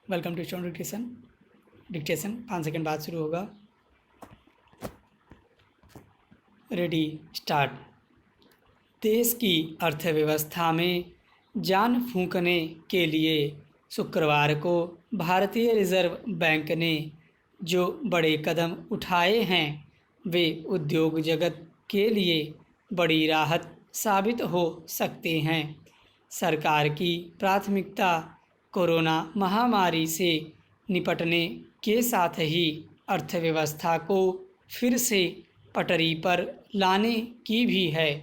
Welcome to student dictation 5 second बाद शुरू होगा। Ready start. देश की अर्थव्यवस्था में जान फूंकने के लिए शुक्रवार को भारतीय रिजर्व बैंक ने जो बड़े कदम उठाए हैं वे उद्योग जगत के लिए बड़ी राहत साबित हो सकते हैं। सरकार की प्राथमिकता कोरोना महामारी से निपटने के साथ ही अर्थव्यवस्था को फिर से पटरी पर लाने की भी है।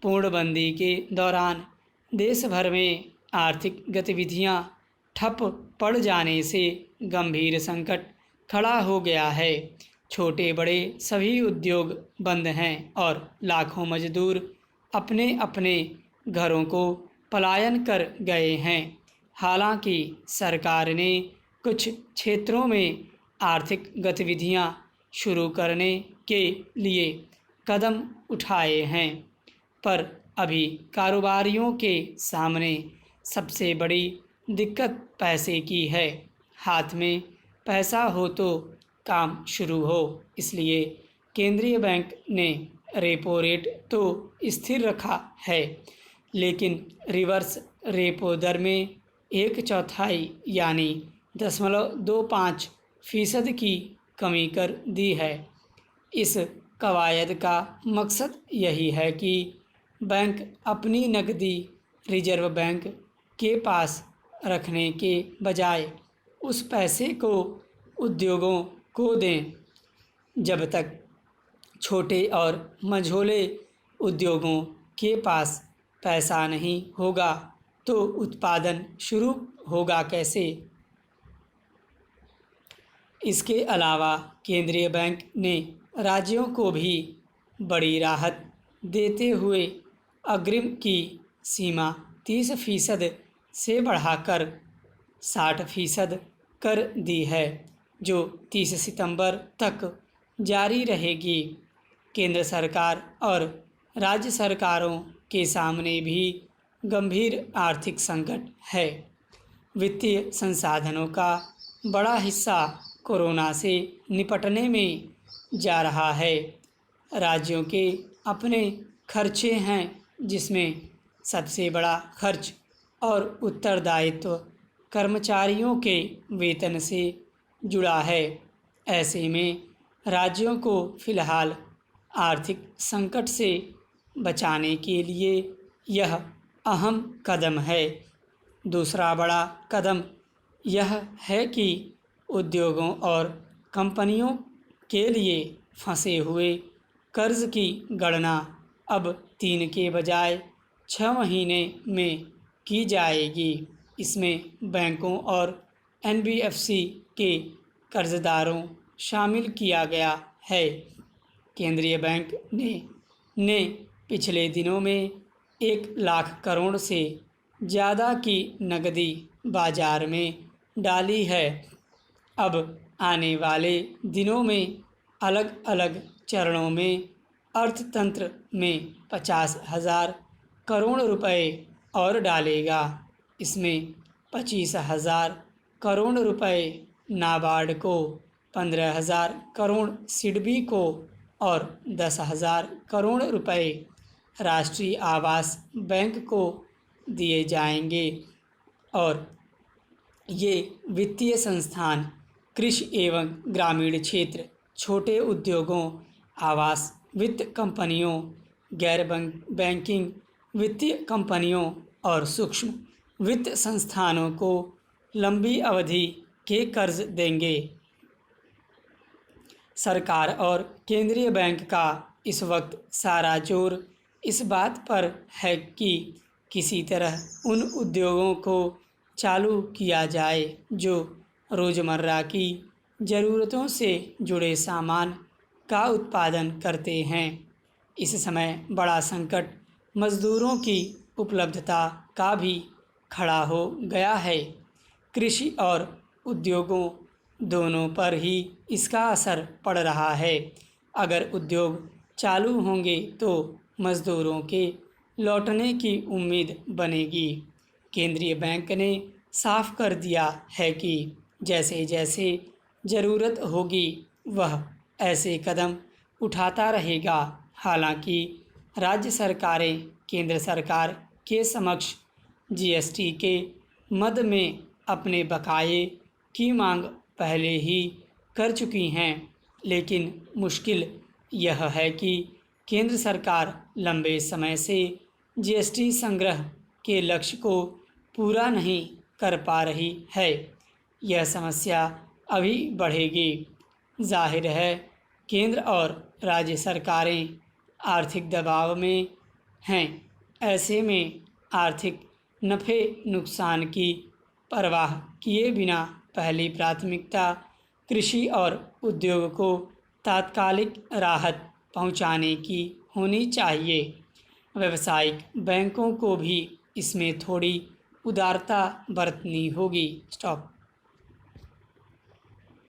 पूर्णबंदी के दौरान देश भर में आर्थिक गतिविधियां ठप पड़ जाने से गंभीर संकट खड़ा हो गया है। छोटे बड़े सभी उद्योग बंद हैं और लाखों मजदूर अपने अपने घरों को पलायन कर गए हैं। हालांकि सरकार ने कुछ क्षेत्रों में आर्थिक गतिविधियां शुरू करने के लिए कदम उठाए हैं, पर अभी कारोबारियों के सामने सबसे बड़ी दिक्कत पैसे की है। हाथ में पैसा हो तो काम शुरू हो, इसलिए केंद्रीय बैंक ने रेपो रेट तो स्थिर रखा है, लेकिन रिवर्स रेपो दर में 1/4 यानी 0.25% की कमी कर दी है। इस कवायद का मकसद यही है कि बैंक अपनी नकदी रिजर्व बैंक के पास रखने के बजाय उस पैसे को उद्योगों को दें। जब तक छोटे और मझोले उद्योगों के पास पैसा नहीं होगा तो उत्पादन शुरू होगा कैसे। इसके अलावा केंद्रीय बैंक ने राज्यों को भी बड़ी राहत देते हुए अग्रिम की सीमा 30% से बढ़ाकर 60% कर दी है, जो 30 सितंबर तक जारी रहेगी। केंद्र सरकार और राज्य सरकारों के सामने भी गंभीर आर्थिक संकट है। वित्तीय संसाधनों का बड़ा हिस्सा कोरोना से निपटने में जा रहा है। राज्यों के अपने खर्चे हैं, जिसमें सबसे बड़ा खर्च और उत्तरदायित्व कर्मचारियों के वेतन से जुड़ा है। ऐसे में राज्यों को फिलहाल आर्थिक संकट से बचाने के लिए यह अहम कदम है। दूसरा बड़ा कदम यह है कि उद्योगों और कंपनियों के लिए फंसे हुए कर्ज की गणना अब 3 के बजाय 6 महीने में की जाएगी। इसमें बैंकों और एनबीएफसी के कर्जदारों शामिल किया गया है। केंद्रीय बैंक ने पिछले दिनों में 1 लाख करोड़ से ज़्यादा की नकदी बाजार में डाली है। अब आने वाले दिनों में अलग अलग चरणों में अर्थतंत्र में 50,000 करोड़ रुपए और डालेगा। इसमें 25,000 करोड़ रुपए नाबार्ड को, 15,000 करोड़ सिडबी को और 10,000 करोड़ रुपए राष्ट्रीय आवास बैंक को दिए जाएंगे। और ये वित्तीय संस्थान कृषि एवं ग्रामीण क्षेत्र, छोटे उद्योगों, आवास वित्त कंपनियों, गैर बैंकिंग वित्तीय कंपनियों और सूक्ष्म वित्त संस्थानों को लंबी अवधि के कर्ज देंगे। सरकार और केंद्रीय बैंक का इस वक्त सारा जोर इस बात पर है कि किसी तरह उन उद्योगों को चालू किया जाए जो रोज़मर्रा की ज़रूरतों से जुड़े सामान का उत्पादन करते हैं। इस समय बड़ा संकट मज़दूरों की उपलब्धता का भी खड़ा हो गया है। कृषि और उद्योगों दोनों पर ही इसका असर पड़ रहा है। अगर उद्योग चालू होंगे तो मज़दूरों के लौटने की उम्मीद बनेगी। केंद्रीय बैंक ने साफ कर दिया है कि जैसे जैसे ज़रूरत होगी वह ऐसे कदम उठाता रहेगा। हालांकि राज्य सरकारें केंद्र सरकार के समक्ष जीएसटी के मद में अपने बकाये की मांग पहले ही कर चुकी हैं, लेकिन मुश्किल यह है कि केंद्र सरकार लंबे समय से जीएसटी संग्रह के लक्ष्य को पूरा नहीं कर पा रही है। यह समस्या अभी बढ़ेगी। जाहिर है केंद्र और राज्य सरकारें आर्थिक दबाव में हैं। ऐसे में आर्थिक नफ़े नुकसान की परवाह किए बिना पहली प्राथमिकता कृषि और उद्योग को तात्कालिक राहत पहुंचाने की होनी चाहिए। व्यावसायिक बैंकों को भी इसमें थोड़ी उदारता बरतनी होगी। स्टॉप।